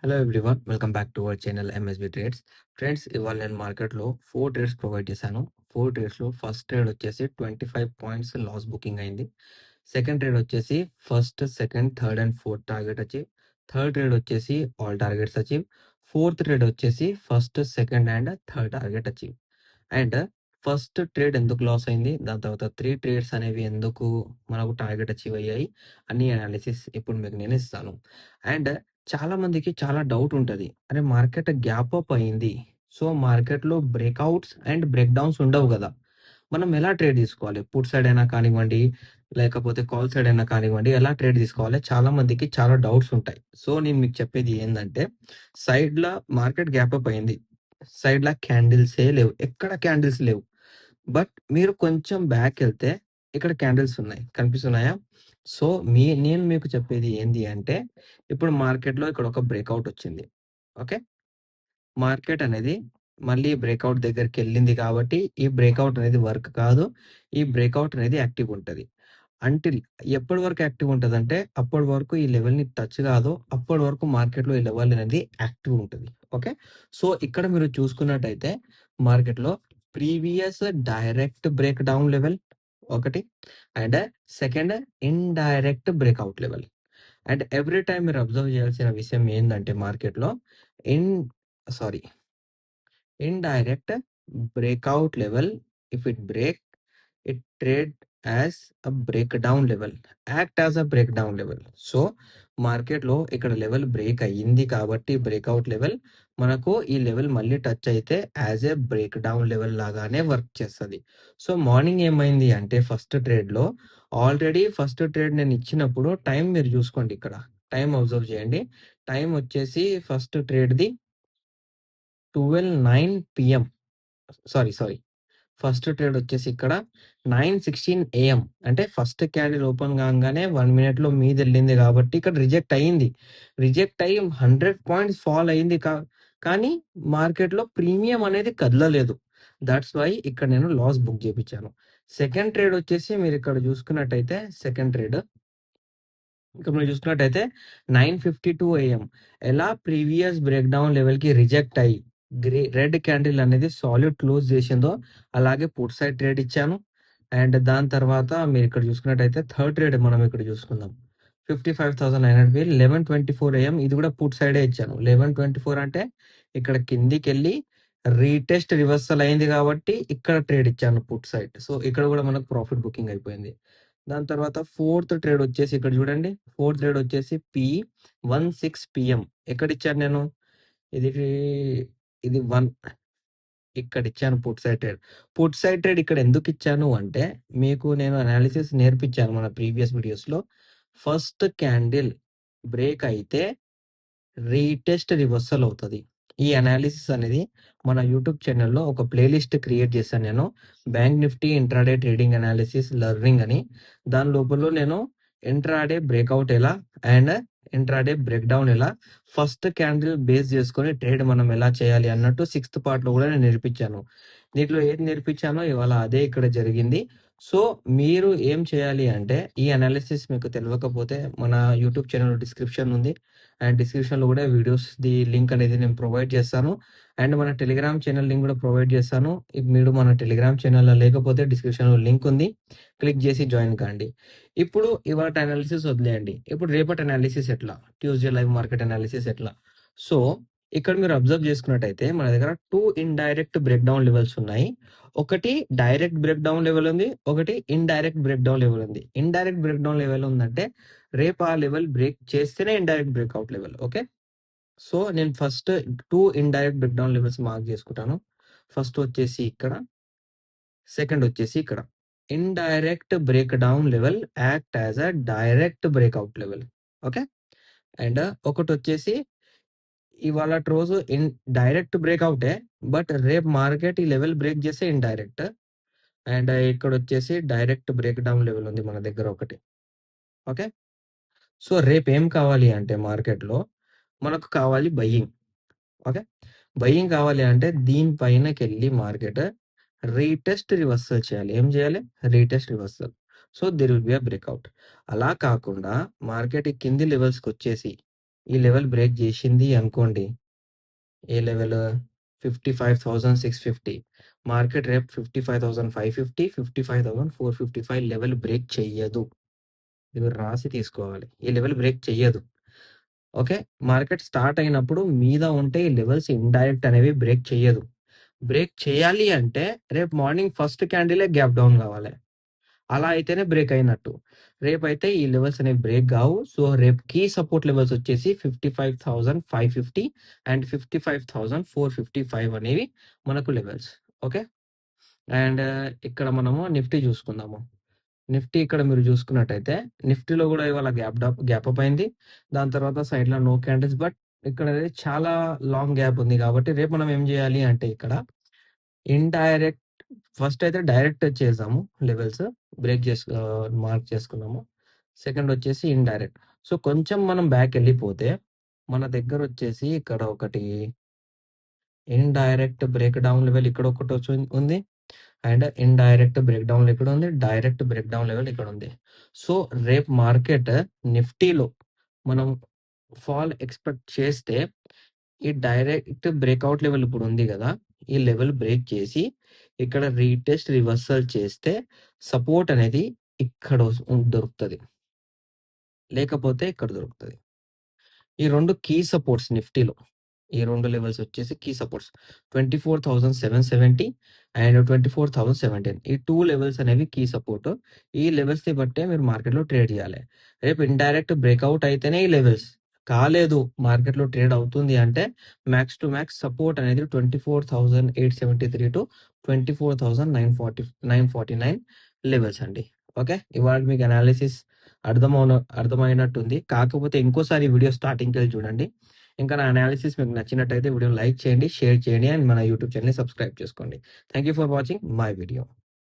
Hello everyone. Welcome back to our channel MSB trades. Friends, ఇవాళ నేను మార్కెట్‌లో 4 trades provide చేశాను. 4 ట్రేడ్స్‌లో ఫస్ట్ ట్రేడ్ వచ్చేసి 25 పాయింట్స్ లాస్ బుకింగ్ అయింది. సెకండ్ ట్రేడ్ వచ్చేసి first, second, third and fourth target achieve. Third trade వచ్చేసి all targets achieve. Fourth trade వచ్చేసి first, second and third target achieve. And first trade ఎందుకు loss అయింది? దాని తర్వాత 3 trades అనేవి ఎందుకు మనకు టార్గెట్ అచీవ్ అయ్యాయి? అన్ని అనాలిసిస్ ఇప్పుడు మీకు నేను ఇస్తాను. అండ్ చాలా మందికి చాలా డౌట్ ఉంటది. అరే! మార్కెట్ గ్యాప్ అప్ అయింది. సో, మార్కెట్‌లో బ్రేకౌట్స్ అండ్ బ్రేక్ డౌన్స్ ఉండవు గదా! మనం ఎలా ట్రేడ్ తీసుకోవాలి? పుట్ సైడ్ అయినా కానివ్వండి, లేకపోతే కాల్ సైడ్ అయినా కానివ్వండి, ఎలా ట్రేడ్ తీసుకోవాలి? చాలా మందికి చాలా డౌట్స్ ఉంటాయి. సో, నేను మీకు చెప్పేది ఏందంటే, సైడ్‌ల మార్కెట్ గ్యాప్ అప్ అయింది. సైడ్‌ల క్యాండిల్సే లేవు. ఎక్కడ క్యాండిల్స్ లేవు. బట్ మీరు కొంచెం బ్యాకెళ్తే ఇక్కడ క్యాండిల్స్ ఉన్నాయి. కనిపిస్తున్నాయా? సో, నేను మీకు చెప్పేది ఏంది అంటే, ఇప్పుడు మార్కెట్‌లో ఇక్కడ ఒక బ్రేకౌట్ వచ్చింది. ఓకే. మార్కెట్ అనేది మళ్ళీ బ్రేకౌట్ దగ్గరికెళ్ళింది కాబట్టి, ఈ బ్రేకౌట్ అనేది వర్క్ కాదు. ఈ బ్రేకౌట్ అనేది యాక్టివ్ ఉంటది. అంటిల్ ఎప్పటి వరకు యాక్టివ్ ఉంటదంటే, అప్పటి వరకు ఈ లెవెల్‌ని టచ్ కాదు. అప్పటి వరకు మార్కెట్‌లో ఈ లెవెల్ అనేది యాక్టివ్ ఉంటది. ఓకే. సో, ఇక్కడ మీరు చూసుకున్నట్టయితే మార్కెట్‌లో previous direct break down level ఒకటి, and second indirect breakout level. And every time మీరు అబ్జర్వ్ చేయాల్సిన విషయం ఏందంటే మార్కెట్‌లో in sorry indirect breakout level. If it break, it trade as a breakdown level, act as a breakdown level. So మార్కెట్‌లో ఇక్కడ level break అయ్యింది కాబట్టి breakout level మనకు ఈ లెవెల్ మళ్ళీ టచ్ అయితే as a break down level లాగానే work చేస్తది. సో మార్నింగ్ ఏమైంది అంటే ఫస్ట్ ట్రేడ్‌లో ఆల్రెడీ ఫస్ట్ ట్రేడ్ నేను ఇచ్చినప్పుడు టైం మీరు చూసుకోండి ఇక్కడ. టైం అబ్జర్వ్ చేయండి. టైం వచ్చేసి ఫస్ట్ ట్రేడ్‌ది 12:09 పీఎం. సారీ. ఫస్ట్ ట్రేడ్ వచ్చేసి ఇక్కడ 9:16 ఏఎం. అంటే ఫస్ట్ క్యాండిల్ ఓపెన్ కాంగానే 1 మినిట్‌లో మీదెళ్ళింది కాబట్టి ఇక్కడ రిజెక్ట్ అయింది. రిజెక్ట్ అయ్యి 100 పాయింట్స్ ఫాల్ అయింది. కానీ మార్కెట్‌లో ప్రీమియం అనేది కదలలేదు. థాట్స్ వై ఇక్కడ నేను లాస్ బుక్ చేపిచ్చాను. సెకండ్ ట్రేడ్ వచ్చేసి మీరిక్కడ చూసుకున్నట్టయితే సెకండ్ ట్రేడ్ ఇక్కడ మీరు చూసుకున్నట్టయితే 9:52 ఏఎం. ఎలా ప్రీవియస్ బ్రేక్ డౌన్ లెవెల్‌కి రిజెక్ట్ అయ్యి రెడ్ క్యాండిల్ అనేది సాలిడ్ క్లోజ్ చేసిందో అలాగే పుట్ సైడ్ ట్రేడ్ ఇచ్చాను. అండ్ దాని తర్వాత మీరిక్కడ చూసుకున్నట్టయితే థర్డ్ ట్రేడ్ మనం ఇక్కడ చూసుకుందాం. 55,900 11:24 ఏఎం. ఇది కూడా పుట్ సైడే ఇచ్చాను. 11:24 అంటే ఇక్కడ కిందికెళ్ళి రీటెస్ట్ రివర్సల్ అయింది కాబట్టి ఇక్కడ ట్రేడ్ ఇచ్చాను పుట్ సైడ్. సో, ఇక్కడ కూడా మనకు ప్రాఫిట్ బుకింగ్ అయిపోయింది. దాని తర్వాత ఫోర్త్ ట్రేడ్ వచ్చేసి ఇక్కడ చూడండి. ఫోర్త్ ట్రేడ్ వచ్చేసి 16 పీఎం. ఎక్కడిచ్చాను నేను? ఇది ఇది 1 ఇక్కడిచ్చాను put side trade. Put side trade ఇక్కడ ఎందుకిచ్చాను అంటే, మీకు నేను అనాలిసిస్ నేర్పించాను మన ప్రీవియస్ వీడియోస్‌లో. ఫస్ట్ క్యాండిల్ బ్రేక్ అయితే రీటెస్ట్ రివర్సల్ అవుతది. ఈ అనాలిసిస్ అనేది మన యూట్యూబ్ ఛానెల్‌లో ఒక ప్లేలిస్ట్ క్రియేట్ చేశాను నేను. Bank Nifty intraday trading analysis learning అని. దాని లోపల నేను ఇంట్రాడే బ్రేకౌట్ ఎలా అండ్ ఇంట్రాడే బ్రేక్ డౌన్ ఎలా, ఫస్ట్ క్యాండిల్ బేస్ చేసుకొని ట్రేడ్ మనం ఎలా చేయాలి అన్నట్టు సిక్స్త్ పార్ట్‌లో కూడా నేను నేర్పించాను. దీంట్లో ఏది నేర్పించానో ఇవాళ అదే ఇక్కడ జరిగింది. సో, మీరు ఏం చేయాలి అంటే ఈ అనాలిసిస్ మీకు తెలవకపోతే మన యూట్యూబ్ ఛానెల్ డిస్క్రిప్షన్ ఉంది. అండ్ డిస్క్రిప్షన్‌లో కూడా వీడియోస్‌ది లింక్ అనేది నేను ప్రొవైడ్ చేస్తాను. అండ్ మన టెలిగ్రామ్ ఛానల్ లింక్ కూడా ప్రొవైడ్ చేస్తాను. మీరు మన టెలిగ్రామ్ ఛానల్‌లో లేకపోతే డిస్క్రిప్షన్‌లో లింక్ ఉంది. క్లిక్ చేసి జాయిన్ కాండి. ఇప్పుడు ఇవాల్టి అనాలిసిస్ వదిలేయండి. ఇప్పుడు రేపటి అనాలిసిస్ ఎట్లా? ట్యూస్‌డే లైవ్ మార్కెట్ అనాలిసిస్ ఎట్లా? సో, ఇక్కడ మీరు అబ్జర్వ్ చేసుకున్నట్టయితే మన దగ్గర 2 ఇండైరెక్ట్ బ్రేక్ డౌన్ లెవెల్స్ ఉన్నాయి. ఒకటి డైరెక్ట్ బ్రేక్ డౌన్ లెవెల్ ఉంది. ఒకటి ఇండైరెక్ట్ బ్రేక్ డౌన్ లెవెల్ ఉంది. ఇండైరెక్ట్ బ్రేక్ డౌన్ లెవెల్ ఉందంటే రేపు ఆ లెవెల్ బ్రేక్ చేస్తేనే indirect breakout level. Okay. So, నేను first 2 indirect break down levels mark చేసుకుంటాను. ఫస్ట్ వచ్చేసి ఇక్కడ, సెకండ్ వచ్చేసి ఇక్కడ. Indirect break down level act as a direct breakout level. Okay. And ఒకటొచ్చేసి ఇవాళటి రోజు డైరెక్ట్ బ్రేక్‌ఔటే. బట్ రేపు మార్కెట్ ఈ లెవెల్ బ్రేక్ చేస్తే ఇండైరెక్ట్. అండ్ ఇక్కడొచ్చేసి డైరెక్ట్ బ్రేక్ డౌన్ లెవెల్ ఉంది మన దగ్గర ఒకటి. ఓకే. సో, రేపేం కావాలి అంటే మార్కెట్‌లో మనకు కావాలి బయింగ్. ఓకే. బయింగ్ కావాలి అంటే దీని పైనకెళ్ళి మార్కెట్ రీటెస్ట్ రివర్సల్ చేయాలి. ఏం చేయాలి? Retest reversal. So, there will be a breakout. అలా కాకుండా మార్కెట్ ఈ కింది లెవెల్స్‌కొచ్చేసి ఈ లెవెల్ బ్రేక్ చేసింది అనుకోండి. ఏ లెవెల్ 55,650 మార్కెట్ రేపు 55,550, 55,455 లెవెల్ బ్రేక్ చెయ్యదు. ఇది మీరు రాసి తీసుకోవాలి. ఈ లెవెల్ బ్రేక్ చెయ్యదు. ఓకే. మార్కెట్ స్టార్ట్ అయినప్పుడు మీద ఉంటే ఈ లెవెల్స్ ఇండైరెక్ట్ అనేవి బ్రేక్ చెయ్యదు. బ్రేక్ చేయాలి అంటే రేపు మార్నింగ్ ఫస్ట్ క్యాండిలే గ్యాప్ డౌన్ కావాలి. అలా అయితేనే బ్రేక్ అయినట్టు. రేపైతే ఈ లెవెల్స్ అనేవి బ్రేక్ గావు. సో, రేపు కీ సపోర్ట్ లెవెల్స్ వచ్చేసి 55,550 అండ్ 55,455 అనేవి మనకు లెవెల్స్. ఓకే. అండ్ ఇక్కడ మనము నిఫ్టీ చూసుకుందాము. నిఫ్టీ ఇక్కడ మీరు చూసుకున్నట్టయితే నిఫ్టీలో గూడా ఇవాళ గ్యాప్ అప్ అయింది. దాని తర్వాత సైడ్‌లో నో క్యాండిల్స్. బట్ ఇక్కడనేది చాలా లాంగ్ గ్యాప్ ఉంది కాబట్టి రేపు మనం ఏం జేయాలి అంటే ఇక్కడ ఇండైరెక్ట్ ఫస్ట్ అయితే డైరెక్ట్ చేసాము లెవెల్స్ మార్క్ చేసుకున్నాము. సెకండ్ వచ్చేసి ఇండైరెక్ట్. సో, కొంచెం మనం బ్యాకెళ్ళిపోతే మన దగ్గరొచ్చేసి ఇక్కడ ఒకటి ఇండైరెక్ట్ బ్రేక్ డౌన్ లెవెల్ ఇక్కడ ఉంది. అండ్ ఇండైరెక్ట్ బ్రేక్ డౌన్ ఇక్కడ ఉంది. డైరెక్ట్ బ్రేక్ డౌన్ లెవెల్ ఇక్కడ ఉంది. సో, రేపు మార్కెట్ నిఫ్టీలో మనం ఫాల్ ఎక్స్‌పెక్ట్ చేస్తే ఈ డైరెక్ట్ బ్రేక్‌ఔట్ లెవెల్ ఇప్పుడు ఉంది గదా! ఈ లెవెల్ బ్రేక్ చేసి ఇక్కడ రీటెస్ట్, రివర్సల్ చేస్తే సపోర్ట్ అనేది ఇక్కడ దొరుకుతది. లేకపోతే ఇక్కడ దొరుకుతది. ఈ 2 కీ సపోర్ట్స్ నిఫ్టీలో. ఈ 2 లెవెల్స్ వచ్చేసి కీ సపోర్ట్స్. 24,770 అండ్ 24,017 ఈ 2 లెవెల్స్ అనేవి కీ సపోర్ట్. ఈ లెవెల్స్‌ని బట్టే మీరు మార్కెట్‌లో ట్రేడ్ చేయాలి. రేపు ఇండైరెక్ట్ బ్రేక్‌ఔట్ అయితేనే ఈ లెవెల్స్. కాలేదు మార్కెట్‌లో ట్రేడ్ అవుతుంది అంటే మాక్స్ టు మాక్స్ సపోర్ట్ అనేది 24,873-24,949 లెవెల్స్ అండి. ఓకే. ఇవాళ మీకు అనాలిసిస్ అర్థమైనట్టుంది. కాకపోతే ఇంకోసారి వీడియో స్టార్టింగ్‌కెళ్ళి చూడండి. ఇంకా నా అనాలిసిస్ మీకు నచ్చినట్టయితే వీడియోని లైక్ చేయండి, షేర్ చేయండి అండ్ మన యూట్యూబ్ ఛానెల్‌ని సబ్స్క్రైబ్ చేసుకోండి. Thank you for watching my video.